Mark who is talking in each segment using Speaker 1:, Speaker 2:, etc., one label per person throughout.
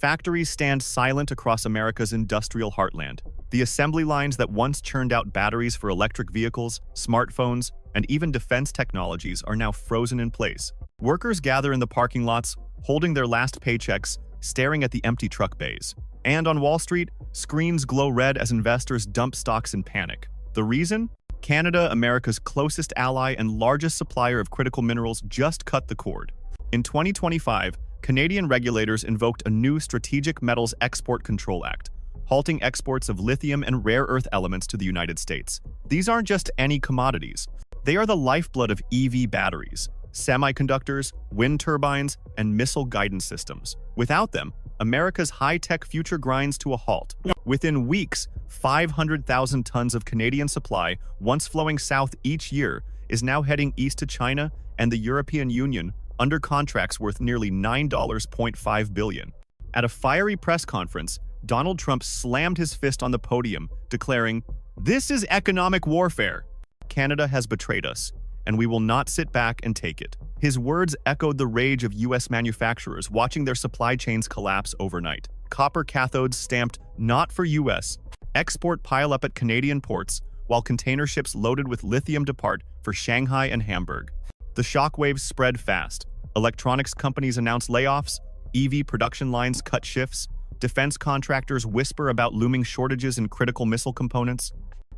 Speaker 1: Factories stand silent across America's industrial heartland. The assembly lines that once churned out batteries for electric vehicles, smartphones, and even defense technologies are now frozen in place. Workers gather in the parking lots, holding their last paychecks, staring at the empty truck bays. And on Wall Street, screens glow red as investors dump stocks in panic. The reason? Canada, America's closest ally and largest supplier of critical minerals, just cut the cord. In 2025, Canadian regulators invoked a new Strategic Metals Export Control Act, halting exports of lithium and rare earth elements to the United States. These aren't just any commodities. They are the lifeblood of EV batteries, semiconductors, wind turbines, and missile guidance systems. Without them, America's high-tech future grinds to a halt. Within weeks, 500,000 tons of Canadian supply, once flowing south each year, is now heading east to China and the European Union under contracts worth nearly $9.5 billion. At a fiery press conference, Donald Trump slammed his fist on the podium, declaring, "This is economic warfare. Canada has betrayed us, and we will not sit back and take it." His words echoed the rage of U.S. manufacturers watching their supply chains collapse overnight. Copper cathodes stamped "Not for U.S." export pile up at Canadian ports, while container ships loaded with lithium depart for Shanghai and Hamburg. The shockwaves spread fast. Electronics companies announce layoffs, EV production lines cut shifts, defense contractors whisper about looming shortages in critical missile components,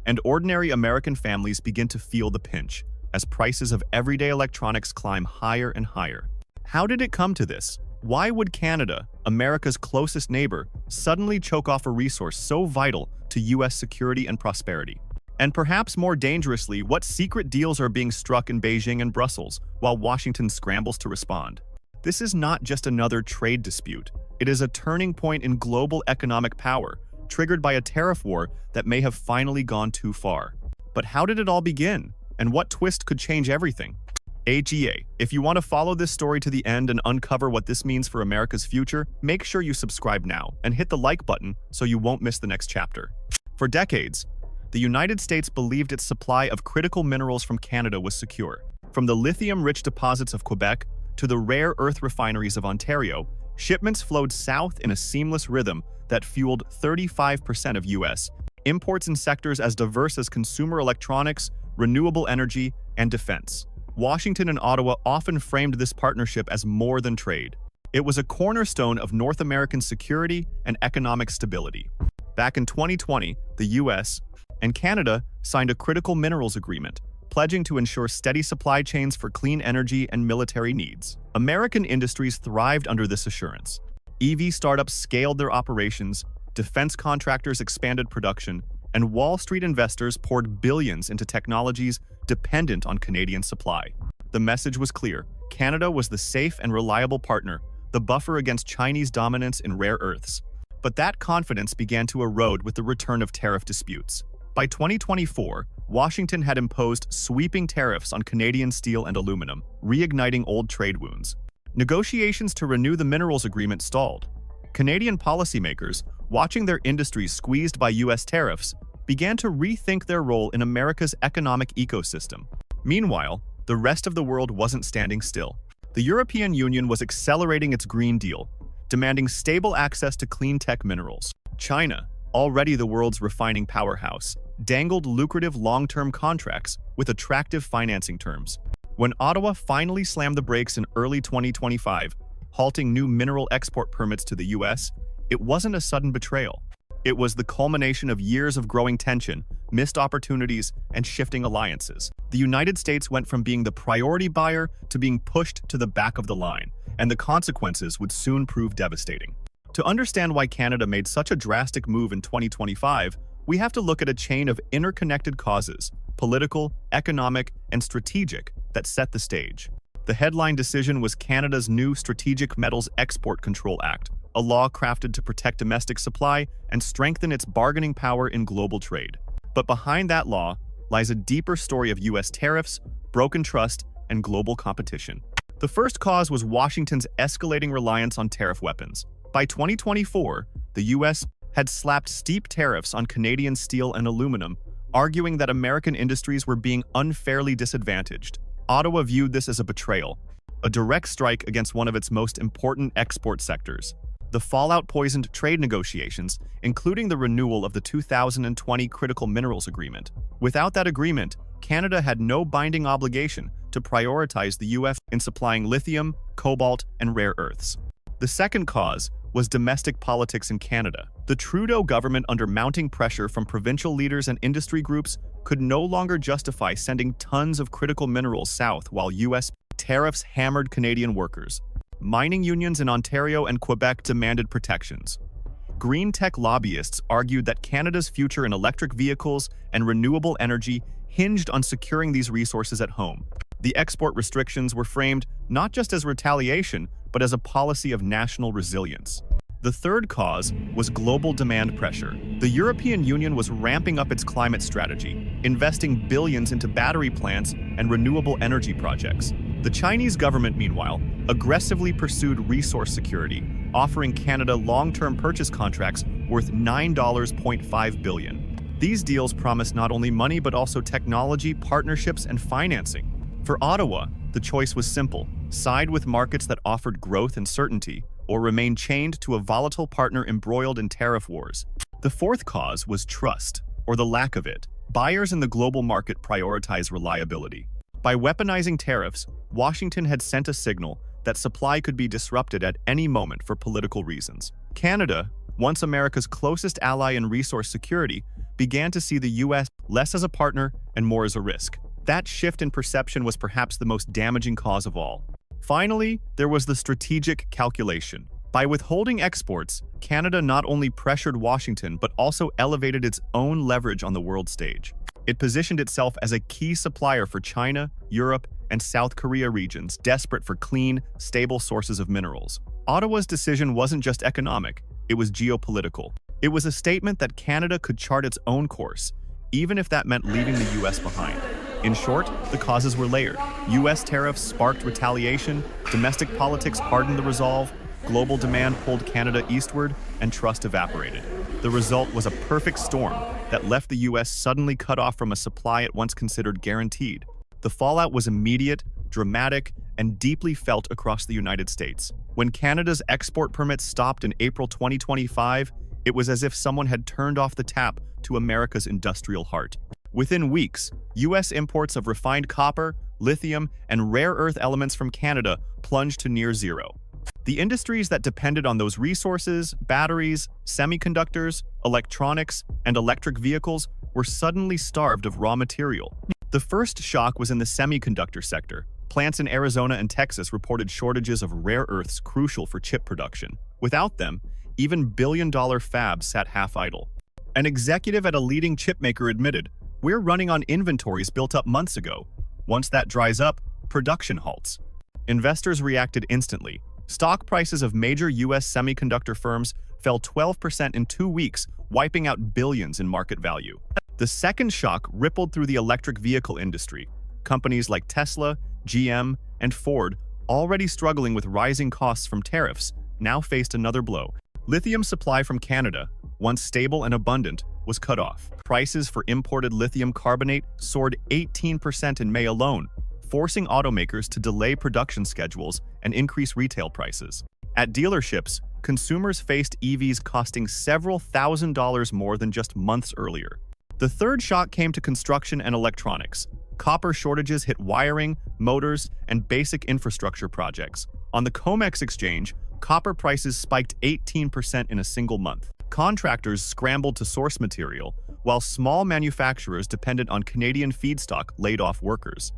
Speaker 1: and ordinary American families begin to feel the pinch as prices of everyday electronics climb higher and higher. How did it come to this? Why would Canada, America's closest neighbor, suddenly choke off a resource so vital to U.S. security and prosperity? And perhaps more dangerously, what secret deals are being struck in Beijing and Brussels while Washington scrambles to respond? This is not just another trade dispute. It is a turning point in global economic power, triggered by a tariff war that may have finally gone too far. But how did it all begin? And what twist could change everything? AGA, if you want to follow this story to the end and uncover what this means for America's future, make sure you subscribe now and hit the like button so you won't miss the next chapter. For decades, the United States believed its supply of critical minerals from Canada was secure. From the lithium-rich deposits of Quebec to the rare earth refineries of Ontario, shipments flowed south in a seamless rhythm that fueled 35% of U.S. imports in sectors as diverse as consumer electronics, renewable energy, and defense. Washington and Ottawa often framed this partnership as more than trade. It was a cornerstone of North American security and economic stability. Back in 2020, the U.S. and Canada signed a critical minerals agreement, pledging to ensure steady supply chains for clean energy and military needs. American industries thrived under this assurance. EV startups scaled their operations, defense contractors expanded production, and Wall Street investors poured billions into technologies dependent on Canadian supply. The message was clear: Canada was the safe and reliable partner, the buffer against Chinese dominance in rare earths. But that confidence began to erode with the return of tariff disputes. By 2024, Washington had imposed sweeping tariffs on Canadian steel and aluminum, reigniting old trade wounds. Negotiations to renew the minerals agreement stalled. Canadian policymakers, watching their industries squeezed by U.S. tariffs, began to rethink their role in America's economic ecosystem. Meanwhile, the rest of the world wasn't standing still. The European Union was accelerating its Green Deal, demanding stable access to clean tech minerals. China, already the world's refining powerhouse, dangled lucrative long-term contracts with attractive financing terms. When Ottawa finally slammed the brakes in early 2025, halting new mineral export permits to the U.S., it wasn't a sudden betrayal. It was the culmination of years of growing tension, missed opportunities, and shifting alliances. The United States went from being the priority buyer to being pushed to the back of the line, and the consequences would soon prove devastating. To understand why Canada made such a drastic move in 2025, we have to look at a chain of interconnected causes, political, economic, and strategic, that set the stage. The headline decision was Canada's new Strategic Metals Export Control Act, a law crafted to protect domestic supply and strengthen its bargaining power in global trade. But behind that law lies a deeper story of U.S. tariffs, broken trust, and global competition. The first cause was Washington's escalating reliance on tariff weapons. By 2024, the U.S. had slapped steep tariffs on Canadian steel and aluminum, arguing that American industries were being unfairly disadvantaged. Ottawa viewed this as a betrayal, a direct strike against one of its most important export sectors. The fallout poisoned trade negotiations, including the renewal of the 2020 Critical Minerals Agreement. Without that agreement, Canada had no binding obligation to prioritize the U.S. in supplying lithium, cobalt, and rare earths. The second cause was domestic politics in Canada. The Trudeau government, under mounting pressure from provincial leaders and industry groups, could no longer justify sending tons of critical minerals south while U.S. tariffs hammered Canadian workers. Mining unions in Ontario and Quebec demanded protections. Green tech lobbyists argued that Canada's future in electric vehicles and renewable energy hinged on securing these resources at home. The export restrictions were framed not just as retaliation, but as a policy of national resilience. The third cause was global demand pressure. The European Union was ramping up its climate strategy, investing billions into battery plants and renewable energy projects. The Chinese government, meanwhile, aggressively pursued resource security, offering Canada long-term purchase contracts worth $9.5 billion. These deals promised not only money but also technology, partnerships, and financing. For Ottawa, the choice was simple: side with markets that offered growth and certainty, or remain chained to a volatile partner embroiled in tariff wars. The fourth cause was trust, or the lack of it. Buyers in the global market prioritize reliability. By weaponizing tariffs, Washington had sent a signal that supply could be disrupted at any moment for political reasons. Canada, once America's closest ally in resource security, began to see the U.S. less as a partner and more as a risk. That shift in perception was perhaps the most damaging cause of all. Finally, there was the strategic calculation. By withholding exports, Canada not only pressured Washington but also elevated its own leverage on the world stage. It positioned itself as a key supplier for China, Europe, and South Korea regions desperate for clean, stable sources of minerals. Ottawa's decision wasn't just economic, it was geopolitical. It was a statement that Canada could chart its own course, even if that meant leaving the U.S. behind. In short, the causes were layered. U.S. tariffs sparked retaliation, domestic politics hardened the resolve, global demand pulled Canada eastward, and trust evaporated. The result was a perfect storm that left the U.S. suddenly cut off from a supply it once considered guaranteed. The fallout was immediate, dramatic, and deeply felt across the United States. When Canada's export permits stopped in April 2025, it was as if someone had turned off the tap to America's industrial heart. Within weeks, U.S. imports of refined copper, lithium, and rare earth elements from Canada plunged to near zero. The industries that depended on those resources, batteries, semiconductors, electronics, and electric vehicles, were suddenly starved of raw material. The first shock was in the semiconductor sector. Plants in Arizona and Texas reported shortages of rare earths crucial for chip production. Without them, even billion-dollar fabs sat half-idle. An executive at a leading chipmaker admitted, "We're running on inventories built up months ago. Once that dries up, production halts." Investors reacted instantly. Stock prices of major U.S. semiconductor firms fell 12% in 2 weeks, wiping out billions in market value. The second shock rippled through the electric vehicle industry. Companies like Tesla, GM, and Ford, already struggling with rising costs from tariffs, now faced another blow. Lithium supply from Canada, once stable and abundant, was cut off. Prices for imported lithium carbonate soared 18% in May alone, forcing automakers to delay production schedules and increase retail prices. At dealerships, consumers faced EVs costing several $1,000s more than just months earlier. The third shock came to construction and electronics. Copper shortages hit wiring, motors, and basic infrastructure projects. On the COMEX exchange, copper prices spiked 18% in a single month. Contractors scrambled to source material, while small manufacturers dependent on Canadian feedstock laid off workers.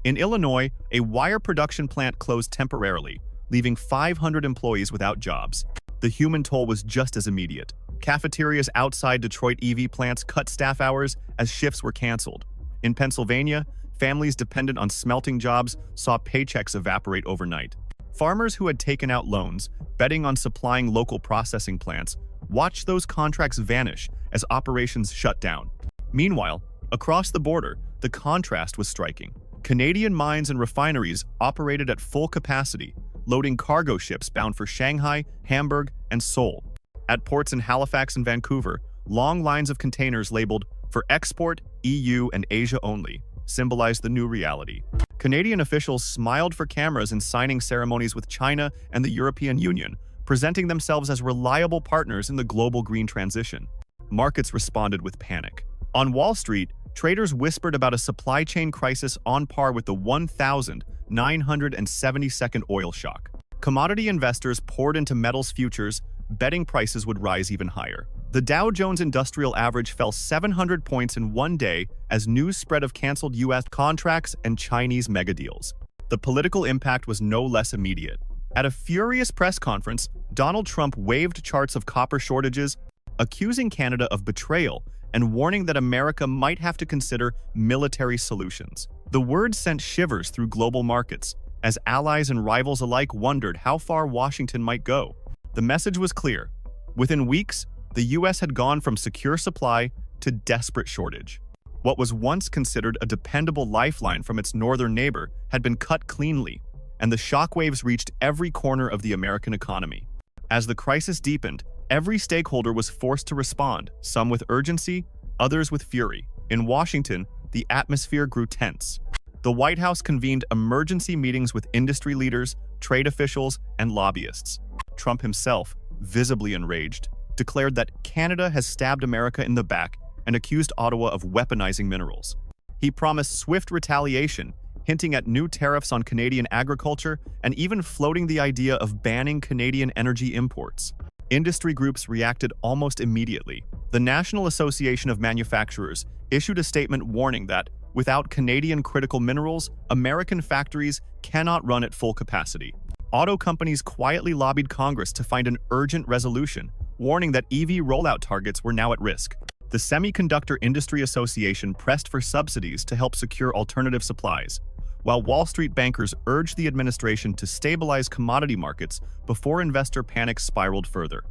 Speaker 1: In Illinois, a wire production plant closed temporarily, leaving 500 employees without jobs. The human toll was just as immediate. Cafeterias outside Detroit EV plants cut staff hours as shifts were canceled. In Pennsylvania, families dependent on smelting jobs saw paychecks evaporate overnight. Farmers who had taken out loans, betting on supplying local processing plants, watched those contracts vanish as operations shut down. Meanwhile, across the border, the contrast was striking. Canadian mines and refineries operated at full capacity, loading cargo ships bound for Shanghai, Hamburg, and Seoul. At ports in Halifax and Vancouver, long lines of containers labeled "For export, EU and Asia only" symbolized the new reality. Canadian officials smiled for cameras in signing ceremonies with China and the European Union, presenting themselves as reliable partners in the global green transition. Markets responded with panic. On Wall Street, traders whispered about a supply chain crisis on par with the 1972 oil shock. Commodity investors poured into metals futures, betting prices would rise even higher. The Dow Jones Industrial Average fell 700 points in one day as news spread of canceled U.S. contracts and Chinese megadeals. The political impact was no less immediate. At a furious press conference, Donald Trump waved charts of copper shortages, accusing Canada of betrayal and warning that America might have to consider military solutions. The words sent shivers through global markets, as allies and rivals alike wondered how far Washington might go. The message was clear. Within weeks, the U.S. had gone from secure supply to desperate shortage. What was once considered a dependable lifeline from its northern neighbor had been cut cleanly, and the shockwaves reached every corner of the American economy. As the crisis deepened, every stakeholder was forced to respond, some with urgency, others with fury. In Washington, the atmosphere grew tense. The White House convened emergency meetings with industry leaders, trade officials, and lobbyists. Trump himself, visibly enraged, declared that Canada has stabbed America in the back and accused Ottawa of weaponizing minerals. He promised swift retaliation, hinting at new tariffs on Canadian agriculture and even floating the idea of banning Canadian energy imports. Industry groups reacted almost immediately. The National Association of Manufacturers issued a statement warning that, without Canadian critical minerals, American factories cannot run at full capacity. Auto companies quietly lobbied Congress to find an urgent resolution, warning that EV rollout targets were now at risk. The Semiconductor Industry Association pressed for subsidies to help secure alternative supplies, while Wall Street bankers urged the administration to stabilize commodity markets before investor panic spiraled further.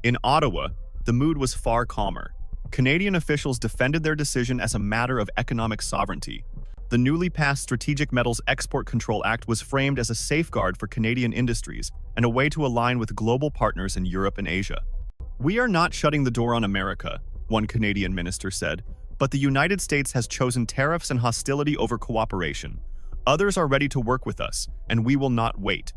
Speaker 1: In Ottawa, the mood was far calmer. Canadian officials defended their decision as a matter of economic sovereignty. The newly passed Strategic Metals Export Control Act was framed as a safeguard for Canadian industries and a way to align with global partners in Europe and Asia. "We are not shutting the door on America," one Canadian minister said, "but the United States has chosen tariffs and hostility over cooperation. Others are ready to work with us, and we will not wait."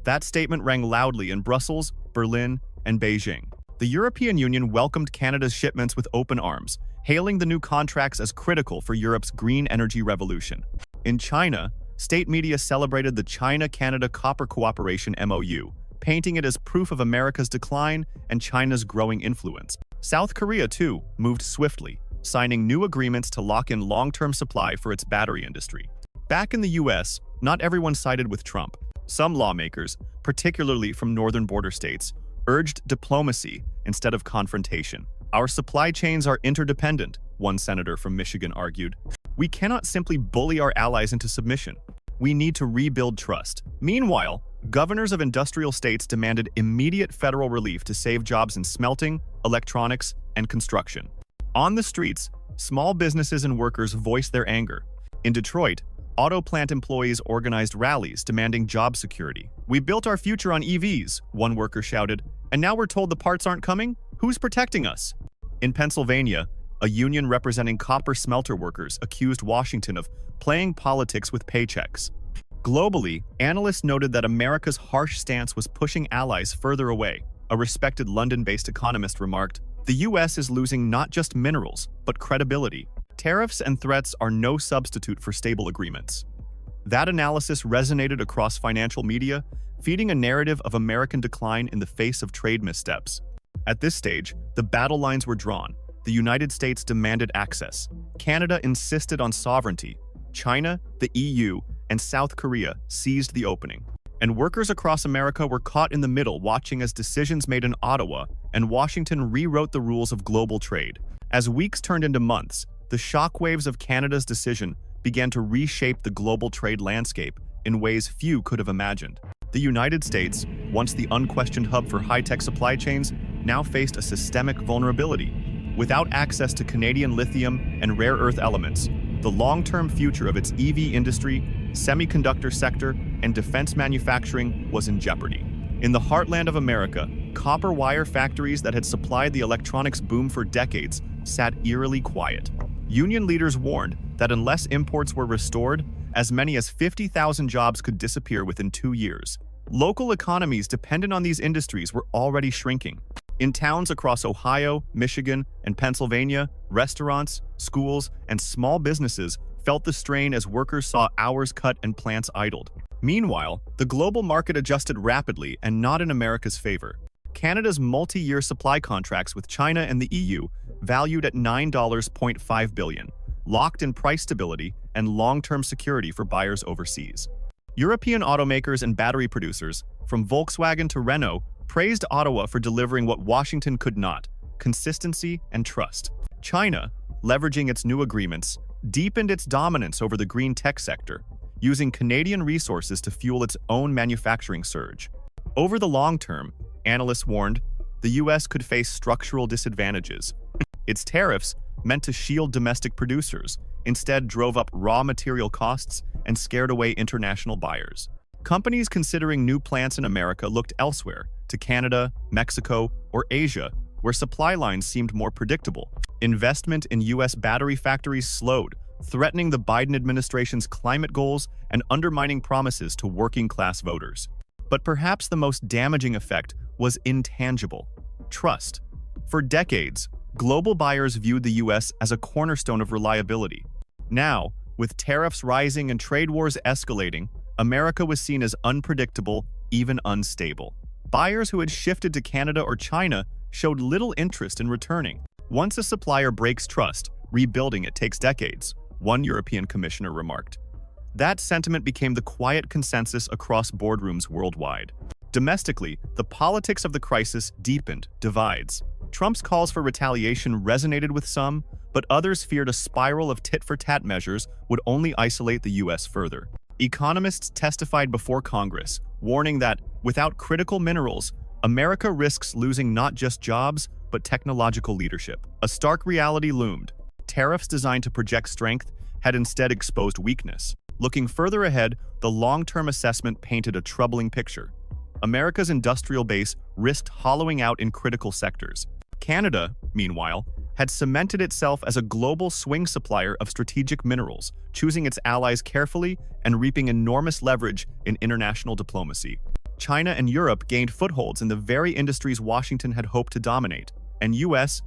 Speaker 1: That statement rang loudly in Brussels, Berlin, and Beijing. The European Union welcomed Canada's shipments with open arms, hailing the new contracts as critical for Europe's green energy revolution. In China, state media celebrated the China-Canada Copper Cooperation MOU, painting it as proof of America's decline and China's growing influence. South Korea, too, moved swiftly, signing new agreements to lock in long-term supply for its battery industry. Back in the U.S., not everyone sided with Trump. Some lawmakers, particularly from northern border states, urged diplomacy instead of confrontation. "Our supply chains are interdependent," one senator from Michigan argued. "We cannot simply bully our allies into submission. We need to rebuild trust." Meanwhile, governors of industrial states demanded immediate federal relief to save jobs in smelting, electronics, and construction. On the streets, small businesses and workers voiced their anger. In Detroit, auto plant employees organized rallies demanding job security. "We built our future on EVs," one worker shouted, "and now we're told the parts aren't coming? Who's protecting us?" In Pennsylvania, a union representing copper smelter workers accused Washington of playing politics with paychecks. Globally, analysts noted that America's harsh stance was pushing allies further away. A respected London-based economist remarked, "The U.S. is losing not just minerals, but credibility. Tariffs and threats are no substitute for stable agreements." That analysis resonated across financial media, feeding a narrative of American decline in the face of trade missteps. At this stage, the battle lines were drawn. The United States demanded access. Canada insisted on sovereignty. China, the EU, and South Korea seized the opening. And workers across America were caught in the middle, watching as decisions made in Ottawa and Washington rewrote the rules of global trade. As weeks turned into months, the shockwaves of Canada's decision began to reshape the global trade landscape in ways few could have imagined. The United States, once the unquestioned hub for high-tech supply chains, now faced a systemic vulnerability. Without access to Canadian lithium and rare earth elements, the long-term future of its EV industry, semiconductor sector, and defense manufacturing was in jeopardy. In the heartland of America, copper wire factories that had supplied the electronics boom for decades sat eerily quiet. Union leaders warned that unless imports were restored, as many as 50,000 jobs could disappear within 2 years. Local economies dependent on these industries were already shrinking. In towns across Ohio, Michigan, and Pennsylvania, restaurants, schools, and small businesses felt the strain as workers saw hours cut and plants idled. Meanwhile, the global market adjusted rapidly and not in America's favor. Canada's multi-year supply contracts with China and the EU, valued at $9.5 billion, locked in price stability and long-term security for buyers overseas. European automakers and battery producers, from Volkswagen to Renault, praised Ottawa for delivering what Washington could not: consistency and trust. China, leveraging its new agreements, deepened its dominance over the green tech sector, using Canadian resources to fuel its own manufacturing surge. Over the long term, analysts warned, the US could face structural disadvantages. Its tariffs, meant to shield domestic producers, instead drove up raw material costs and scared away international buyers. Companies considering new plants in America looked elsewhere, to Canada, Mexico, or Asia, where supply lines seemed more predictable. Investment in US battery factories slowed, threatening the Biden administration's climate goals and undermining promises to working-class voters. But perhaps the most damaging effect was intangible: trust. For decades, global buyers viewed the US as a cornerstone of reliability. Now, with tariffs rising and trade wars escalating, America was seen as unpredictable, even unstable. Buyers who had shifted to Canada or China showed little interest in returning. Once a supplier breaks trust, rebuilding it takes decades, one European commissioner remarked. That sentiment became the quiet consensus across boardrooms worldwide. Domestically, the politics of the crisis deepened divides. Trump's calls for retaliation resonated with some, but others feared a spiral of tit-for-tat measures would only isolate the US further. Economists testified before Congress, warning that, without critical minerals, America risks losing not just jobs, but technological leadership. A stark reality loomed. Tariffs designed to project strength had instead exposed weakness. Looking further ahead, the long-term assessment painted a troubling picture. America's industrial base risked hollowing out in critical sectors. Canada, meanwhile, had cemented itself as a global swing supplier of strategic minerals, choosing its allies carefully and reaping enormous leverage in international diplomacy. China and Europe gained footholds in the very industries Washington had hoped to dominate, and US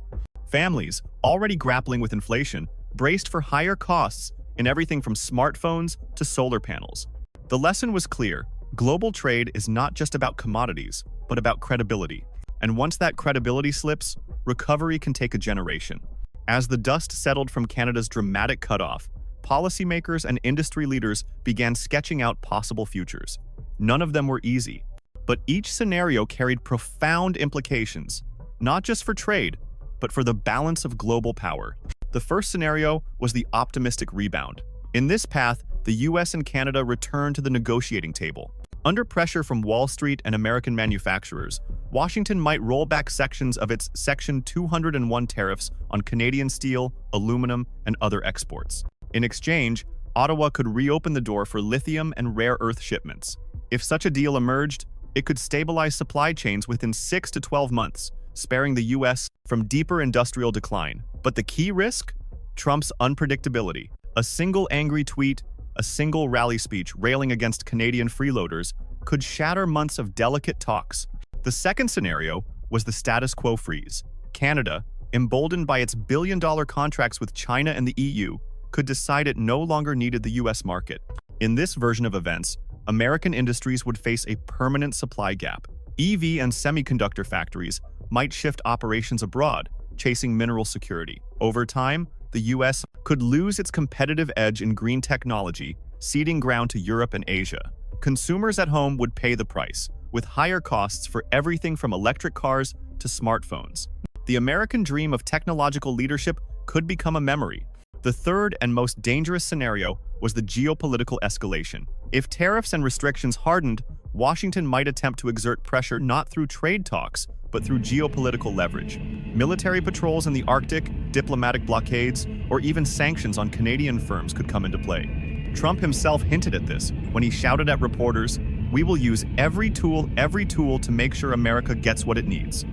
Speaker 1: families, already grappling with inflation, braced for higher costs in everything from smartphones to solar panels. The lesson was clear: global trade is not just about commodities, but about credibility. And once that credibility slips, recovery can take a generation. As the dust settled from Canada's dramatic cutoff, policymakers and industry leaders began sketching out possible futures. None of them were easy, but each scenario carried profound implications, not just for trade, but for the balance of global power. The first scenario was the optimistic rebound. In this path, the US and Canada returned to the negotiating table. Under pressure from Wall Street and American manufacturers, Washington might roll back sections of its Section 201 tariffs on Canadian steel, aluminum, and other exports. In exchange, Ottawa could reopen the door for lithium and rare earth shipments. If such a deal emerged, it could stabilize supply chains within 6 to 12 months, sparing the US from deeper industrial decline. But the key risk? Trump's unpredictability. A single angry tweet, a single rally speech railing against Canadian freeloaders could shatter months of delicate talks. The second scenario was the status quo freeze. Canada, emboldened by its billion-dollar contracts with China and the EU, could decide it no longer needed the US market. In this version of events, American industries would face a permanent supply gap. EV and semiconductor factories might shift operations abroad, chasing mineral security. Over time, the US could lose its competitive edge in green technology, ceding ground to Europe and Asia. Consumers at home would pay the price, with higher costs for everything from electric cars to smartphones. The American dream of technological leadership could become a memory. The third and most dangerous scenario was the geopolitical escalation. If tariffs and restrictions hardened, Washington might attempt to exert pressure not through trade talks, but through geopolitical leverage. Military patrols in the Arctic, diplomatic blockades, or even sanctions on Canadian firms could come into play. Trump himself hinted at this when he shouted at reporters, "We will use every tool to make sure America gets what it needs."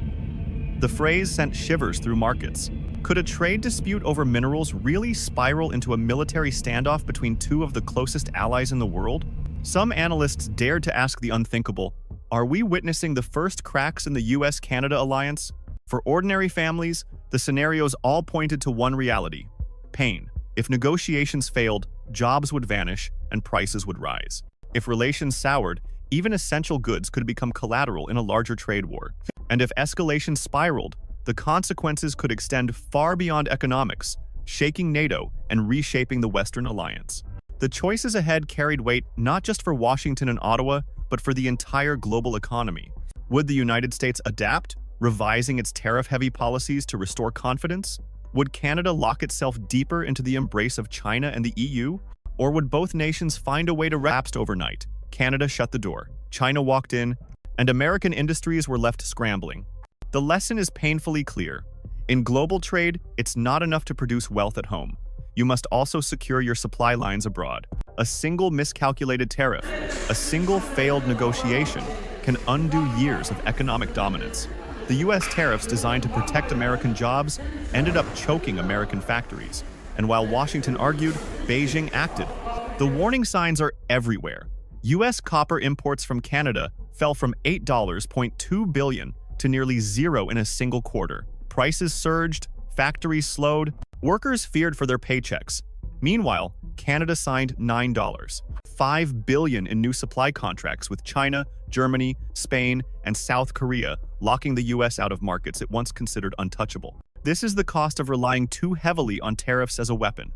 Speaker 1: The phrase sent shivers through markets. Could a trade dispute over minerals really spiral into a military standoff between two of the closest allies in the world? Some analysts dared to ask the unthinkable, are we witnessing the first cracks in the US-Canada alliance? For ordinary families, the scenarios all pointed to one reality: pain. If negotiations failed, jobs would vanish and prices would rise. If relations soured, even essential goods could become collateral in a larger trade war. And if escalation spiraled, the consequences could extend far beyond economics, shaking NATO and reshaping the Western alliance. The choices ahead carried weight not just for Washington and Ottawa, but for the entire global economy. Would the United States adapt, revising its tariff-heavy policies to restore confidence? Would Canada lock itself deeper into the embrace of China and the EU? Or would both nations find a way to collapse overnight? Canada shut the door, China walked in, and American industries were left scrambling. The lesson is painfully clear. In global trade, it's not enough to produce wealth at home. You must also secure your supply lines abroad. A single miscalculated tariff, a single failed negotiation, can undo years of economic dominance. The US tariffs designed to protect American jobs ended up choking American factories. And while Washington argued, Beijing acted. The warning signs are everywhere. US copper imports from Canada fell from $8.2 billion to nearly zero in a single quarter. Prices surged, factories slowed, workers feared for their paychecks. Meanwhile, Canada signed $9.5 billion in new supply contracts with China, Germany, Spain, and South Korea, locking the US out of markets it once considered untouchable. This is the cost of relying too heavily on tariffs as a weapon.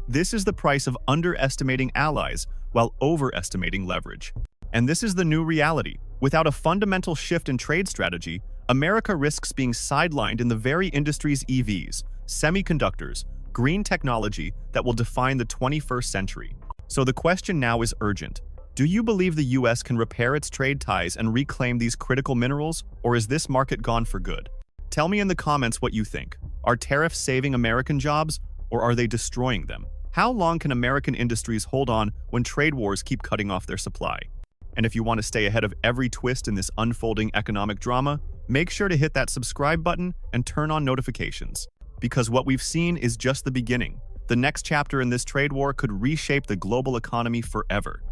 Speaker 1: This is the price of underestimating allies while overestimating leverage. And this is the new reality. Without a fundamental shift in trade strategy, America risks being sidelined in the very industries EVs, semiconductors, green technology that will define the 21st century. So the question now is urgent. Do you believe the US can repair its trade ties and reclaim these critical minerals, or is this market gone for good? Tell me in the comments what you think. Are tariffs saving American jobs, or are they destroying them? How long can American industries hold on when trade wars keep cutting off their supply? And if you want to stay ahead of every twist in this unfolding economic drama, make sure to hit that subscribe button and turn on notifications. Because what we've seen is just the beginning. The next chapter in this trade war could reshape the global economy forever.